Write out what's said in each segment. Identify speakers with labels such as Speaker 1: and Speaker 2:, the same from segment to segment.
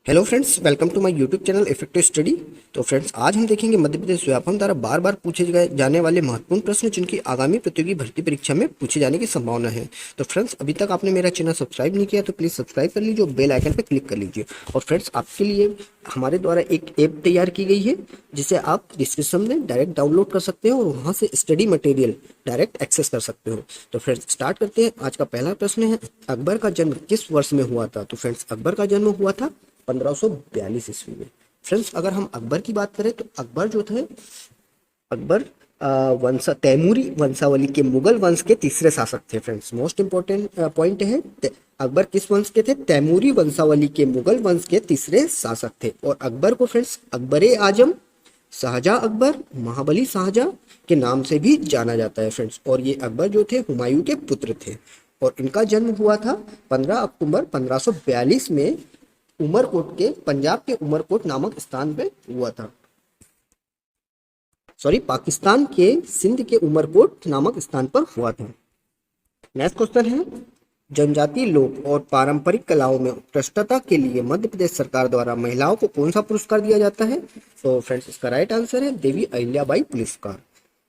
Speaker 1: Hello friends, welcome to my YouTube channel effective study. तो friends, आज हम देखेंगे मध्य प्रदेश व्यापम द्वारा बार बार पूछे जाने वाले महत्वपूर्ण प्रश्न जिनकी आगामी प्रतियोगी भर्ती परीक्षा में पूछे जाने की संभावना है। तो फ्रेंड्स, अभी तक आपने मेरा चैनल सब्सक्राइब नहीं किया तो प्लीज़ सब्सक्राइब कर लीजिए और बेल आइकन पर क्लिक कर लीजिए। और फ्रेंड्स, आपके लिए हमारे द्वारा एक ऐप तैयार की गई है जिसे आप डिस्क्रिप्शन में डायरेक्ट डाउनलोड कर सकते हो और वहाँ से स्टडी मटेरियल डायरेक्ट एक्सेस कर सकते हो। तो फ्रेंड्स, स्टार्ट करते हैं। आज का पहला प्रश्न है, अकबर का जन्म किस वर्ष में हुआ था? तो फ्रेंड्स, अकबर का जन्म हुआ था 1542 ईस्वी में। फ्रेंड्स, अगर हम अकबर की बात करें तो अकबर जो थे, अकबर तैमूरी वंशावली के मुगल वंश के तीसरे शासक थे। फ्रेंड्स, मोस्ट इंपॉर्टेंट पॉइंट है, अकबर किस वंश के थे? तैमूरी वंशावली के मुगल वंश के तीसरे शासक थे। और अकबर को फ्रेंड्स अकबर आजम, शाहजहां अकबर, महाबली शाहजहां के नाम से भी जाना जाता है। फ्रेंड्स, और ये अकबर जो थे हुमायूं के पुत्र थे और इनका जन्म हुआ था 15 अक्टूबर 1542 में उमरकोट के, पंजाब के उमरकोट नामक स्थान पे हुआ था। सॉरी, पाकिस्तान के सिंध के उमरकोट नामक स्थान पर हुआ था। नेक्स्ट क्वेश्चन है, जनजातीय लोक और पारंपरिक कलाओं में उत्कृष्टता के लिए मध्य प्रदेश सरकार द्वारा महिलाओं को कौन सा पुरस्कार दिया जाता है? तो फ्रेंड्स, इसका राइट आंसर है देवी अहिल्याबाई पुरस्कार।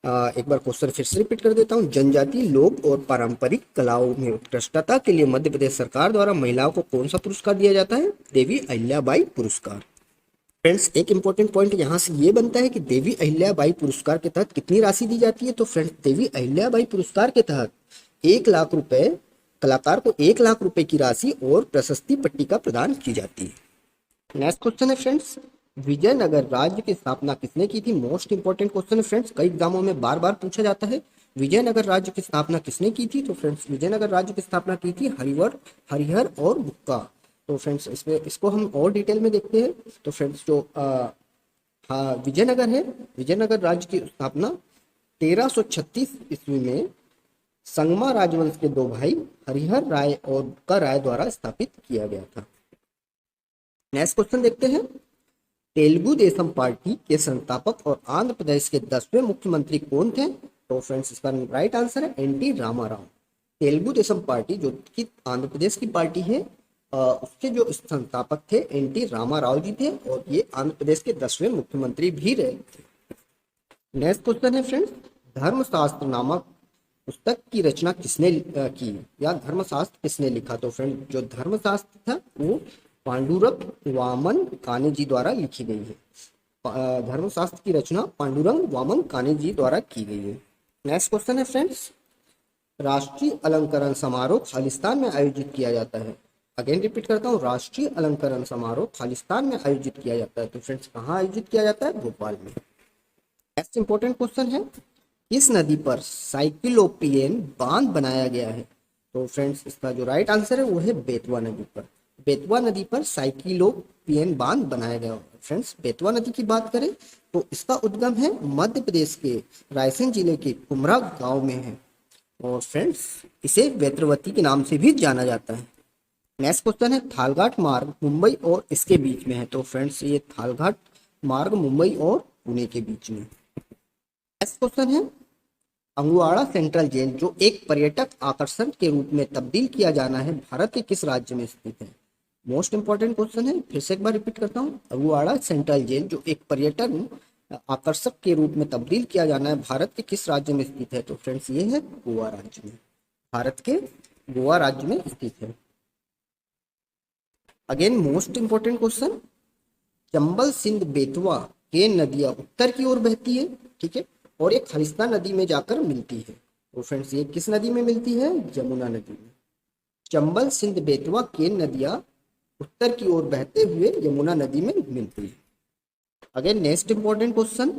Speaker 1: एक बार क्वेश्चन फिर से रिपीट कर देता हूँ। जनजातीय लोक और पारंपरिक कलाओं में उत्कृष्टता के लिए मध्य प्रदेश सरकार द्वारा महिलाओं को कौन सा पुरस्कार दिया जाता है? देवी अहिल्याबाई पुरस्कार। फ्रेंड्स, एक इंपॉर्टेंट पॉइंट यहाँ से ये बनता है कि देवी अहिल्याबाई पुरस्कार के तहत कितनी राशि दी जाती है? तो फ्रेंड्स, देवी अहिल्याबाई पुरस्कार के तहत 1 लाख रुपए, कलाकार को 1 लाख रुपए की राशि और प्रशस्ति पट्टिका प्रदान की जाती है। नेक्स्ट क्वेश्चन है फ्रेंड्स, विजयनगर राज्य की स्थापना किसने की थी? मोस्ट इंपॉर्टेंट क्वेश्चन है फ्रेंड्स, कई एग्जामों में बार बार पूछा जाता है। विजयनगर राज्य की स्थापना किसने की थी? तो फ्रेंड्स, विजयनगर राज्य की स्थापना की थी हरिहर और बुक्का। तो फ्रेंड्स, इसमें इसको हम और डिटेल में देखते हैं। तो फ्रेंड्स, जो हाँ, विजयनगर है, विजयनगर राज्य की स्थापना 1336 ईस्वी में संगमा राजवंश के दो भाई हरिहर राय और बुक्का राय द्वारा स्थापित किया गया था। नेक्स्ट क्वेश्चन देखते हैं, तेलुगु देशम पार्टी के संस्थापक और आंध्र प्रदेश के 10वें मुख्यमंत्री कौन थे? तो फ्रेंड्स, इसका राइट आंसर है एनटी रामाराव। तेलुगु देशम पार्टी जो कि आंध्र प्रदेश की पार्टी है, उसके जो संस्थापक थे एनटी रामाराव जी थे और ये आंध्र प्रदेश के 10वें मुख्यमंत्री भी रहे थे। नेक्स्ट क्वेश्चन है फ्रेंड्स, धर्मशास्त्र नामक पुस्तक की रचना किसने की या धर्मशास्त्र किसने लिखा? तो फ्रेंड, जो धर्मशास्त्र था वो पांडुरंग वामन काने जी द्वारा लिखी गई है। धर्मशास्त्र की रचना पांडुरंग वामन काने जी द्वारा की गई है। नेक्स्ट क्वेश्चन है फ्रेंड्स, राष्ट्रीय अलंकरण समारोह खालिस्तान में आयोजित किया जाता है। अगेन रिपीट करता हूँ, राष्ट्रीय अलंकरण समारोह खालिस्तान में आयोजित किया जाता है। तो फ्रेंड्स, कहाँ आयोजित किया जाता है? भोपाल में। नेक्स्ट इंपॉर्टेंट क्वेश्चन है, किस नदी पर साइक्लोपियन बांध बनाया गया है? तो फ्रेंड्स, इसका जो राइट आंसर है वो है बेतवा नदी पर। बेतवा नदी पर साइक्लोपियन बांध बनाया गया है। फ्रेंड्स, बेतवा नदी की बात करें तो इसका उद्गम है मध्य प्रदेश के रायसेन जिले के कुमरा गांव में है और फ्रेंड्स, इसे वेत्रवती के नाम से भी जाना जाता है। नेक्स्ट क्वेश्चन है, थालघाट मार्ग मुंबई और इसके बीच में है। तो फ्रेंड्स, ये थालघाट मार्ग मुंबई और पुणे के बीच में। नेक्स्ट क्वेश्चन है, अंगुआड़ा सेंट्रल जेल जो एक पर्यटक आकर्षण के रूप में तब्दील किया जाना है, भारत के किस राज्य में स्थित है? मोस्ट इंपॉर्टेंट क्वेश्चन है, फिर से एक बार रिपीट करता हूँ। अंगुआड़ा सेंट्रल जेल जो एक पर्यटन आकर्षक के रूप में तब्दील किया जाना है, भारत के किस राज्य में स्थित है? तो फ्रेंड्स, ये है गोवा राज्य में, भारत के गोवा राज्य में स्थित है। Again most important question, Chambal Sindh Betwa के नदियां उत्तर की ओर बहती है, ठीक है, और एक खालिस्तान नदी में जाकर मिलती है। तो फ्रेंड्स, ये किस नदी में मिलती है? यमुना नदी में। चंबल सिंध बेतवा के नदियां उत्तर की ओर बहते हुए यमुना नदी में मिलती है। अगेन नेक्स्ट इंपॉर्टेंट क्वेश्चन,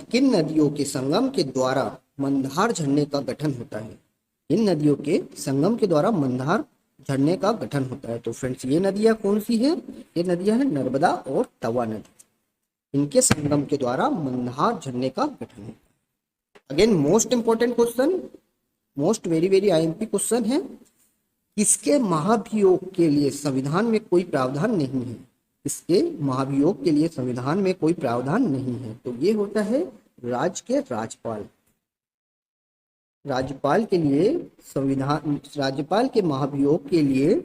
Speaker 1: किन नदियों के संगम के द्वारा मंदार झरने का गठन होता है? इन नदियों के संगम के द्वारा मंदार झरने का गठन होता है। तो फ्रेंड्स, ये नदियां कौन सी है? ये नदियां हैं नर्मदा और तवा नदी। इनके संगम के द्वारा मंदार झरने का गठन है। Again most important question, most very very IMP question है, किसके महाभियोग के लिए संविधान में कोई प्रावधान नहीं है? इसके महाभियोग के लिए संविधान में कोई प्रावधान नहीं है। तो ये होता है राज्य के राज्यपाल। राज्यपाल के लिए संविधान, राज्यपाल के महाभियोग के लिए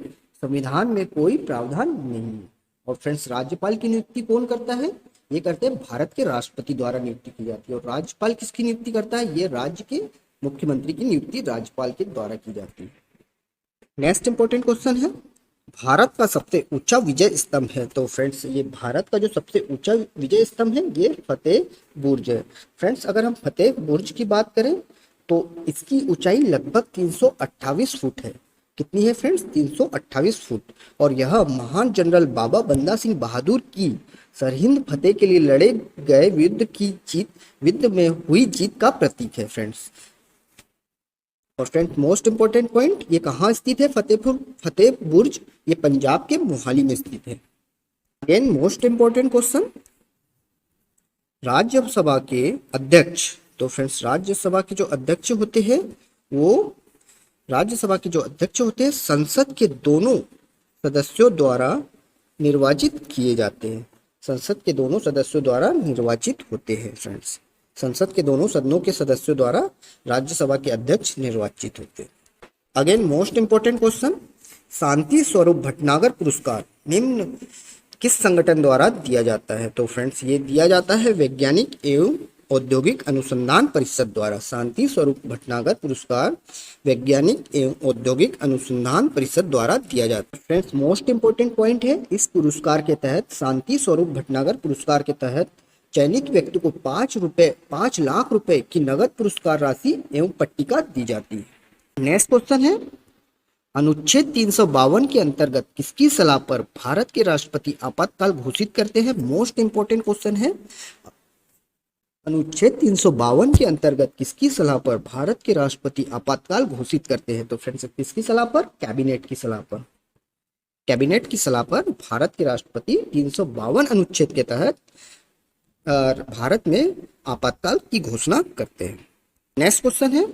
Speaker 1: संविधान में कोई प्रावधान नहीं है। और फ्रेंड्स, राज्यपाल की नियुक्ति कौन करता है? ये करते हैं भारत के राष्ट्रपति द्वारा नियुक्ति की जाती है। और राज्यपाल किसकी नियुक्ति करता है? ये राज्य के मुख्यमंत्री की नियुक्ति राज्यपाल के द्वारा की जाती है। नेक्स्ट इंपॉर्टेंट क्वेश्चन है, भारत का सबसे ऊंचा विजय स्तंभ है। तो फ्रेंड्स, ये भारत का जो सबसे ऊंचा विजय स्तंभ है ये फतेह बुर्ज है। फ्रेंड्स, अगर हम फतेह बुर्ज की बात करें तो इसकी ऊंचाई लगभग 328 फुट है। कितनी है फ्रेंड्स? 328 फुट। और यह महान जनरल बाबा बंदा सिंह बहादुर की सरहिंद फतेह के लिए लड़े गए युद्ध में हुई जीत का प्रतीक है फ्रेंड्स। और फ्रेंड्स, मोस्ट इंपोर्टेंट पॉइंट, ये कहाँ स्थित है? फतेह बुर्ज ये पंजाब के मोहाली में स्थित है। Again most important question, Rajya Sabha के अध्यक्ष। तो फ्रेंड्स, राज्यसभा के जो अध्यक्ष होते हैं वो संसद के दोनों सदस्यों द्वारा निर्वाचित किए जाते हैं। संसद के दोनों सदस्यों द्वारा निर्वाचित होते हैं फ्रेंड्स। संसद के दोनों सदनों के सदस्यों द्वारा राज्यसभा के अध्यक्ष निर्वाचित होते हैं। Again most important question, Shanti Swarup Bhatnagar पुरस्कार निम्न किस संगठन द्वारा दिया जाता है? तो फ्रेंड्स, ये दिया जाता है वैज्ञानिक एवं औद्योगिक अनुसंधान परिषद द्वारा। शांति स्वरूप भटनागर पुरस्कार वैज्ञानिक एवं औद्योगिक अनुसंधान परिषद द्वारा दिया जाता है। फ्रेंड्स, मोस्ट इंपोर्टेंट पॉइंट है, इस पुरस्कार के तहत, शांति स्वरूप भटनागर पुरस्कार के तहत चयनित व्यक्ति को 5 लाख रुपए की नगद पुरस्कार राशि एवं पट्टिका दी जाती है। नेक्स्ट क्वेश्चन है, अनुच्छेद 352 के अंतर्गत किसकी सलाह पर भारत के राष्ट्रपति आपातकाल घोषित करते हैं? मोस्ट इंपोर्टेंट क्वेश्चन है, अनुच्छेद 352 के अंतर्गत किसकी सलाह पर भारत के राष्ट्रपति आपातकाल घोषित करते हैं? तो फ्रेंड्स, किसकी सलाह पर? कैबिनेट की सलाह पर। कैबिनेट की सलाह पर भारत के राष्ट्रपति 352 अनुच्छेद के तहत भारत में आपातकाल की घोषणा करते हैं। नेक्स्ट क्वेश्चन है,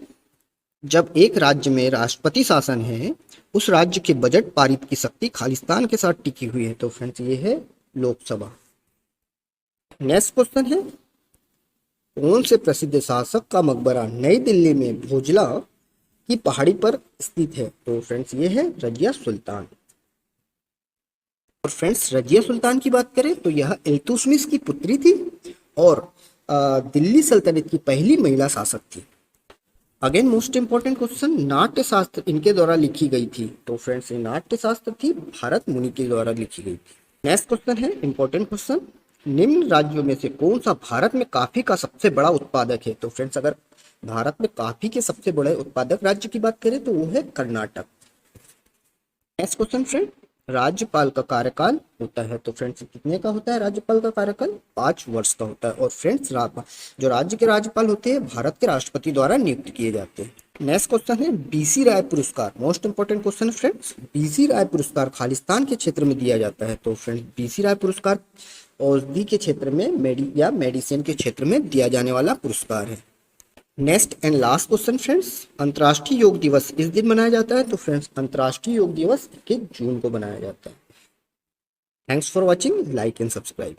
Speaker 1: जब एक राज्य में राष्ट्रपति शासन है, उस राज्य के बजट पारित की शक्ति खालिस्तान के साथ टिकी हुई है। तो फ्रेंड्स, ये है लोकसभा। नेक्स्ट क्वेश्चन है, कौन से प्रसिद्ध शासक का मकबरा नई दिल्ली में भोजला की पहाड़ी पर स्थित है? तो फ्रेंड्स, ये है रजिया सुल्तान। और फ्रेंड्स, रजिया सुल्तान की बात करें तो यह इल्तुतमिश की पुत्री थी और दिल्ली सल्तनत की पहली महिला शासक थी। अगेन मोस्ट इंपोर्टेंट क्वेश्चन, नाट्य शास्त्र इनके द्वारा लिखी गई थी। तो फ्रेंड्स, ये नाट्य शास्त्र थी भारत मुनि के द्वारा लिखी गई थी। नेक्स्ट क्वेश्चन है इंपॉर्टेंट क्वेश्चन, निम्न राज्यों में से कौन सा भारत में कॉफी का सबसे बड़ा उत्पादक है? तो फ्रेंड्स, अगर भारत में कॉफी के सबसे बड़े उत्पादक राज्य की बात करें तो वो है कर्नाटक। नेक्स्ट क्वेश्चन फ्रेंड, राज्यपाल का कार्यकाल होता है। तो फ्रेंड्स, कितने का होता है राज्यपाल का कार्यकाल? 5 वर्ष का होता है। और फ्रेंड्स, जो राज्य के राज्यपाल होते हैं भारत के राष्ट्रपति द्वारा नियुक्त किए जाते हैं। नेक्स्ट क्वेश्चन है, बीसी राय पुरस्कार। मोस्ट इंपोर्टेंट क्वेश्चन है फ्रेंड्स, बीसी राय पुरस्कार खालिस्तान के क्षेत्र में दिया जाता है। तो फ्रेंड्स, बीसी राय पुरस्कार औषधि के क्षेत्र में मेडिसिन के क्षेत्र में दिया जाने वाला पुरस्कार है। Next and last question friends, अंतर्राष्ट्रीय योग दिवस इस दिन मनाया जाता है। तो फ्रेंड्स, अंतर्राष्ट्रीय योग दिवस 21 जून को मनाया जाता है। Thanks for watching, like and subscribe.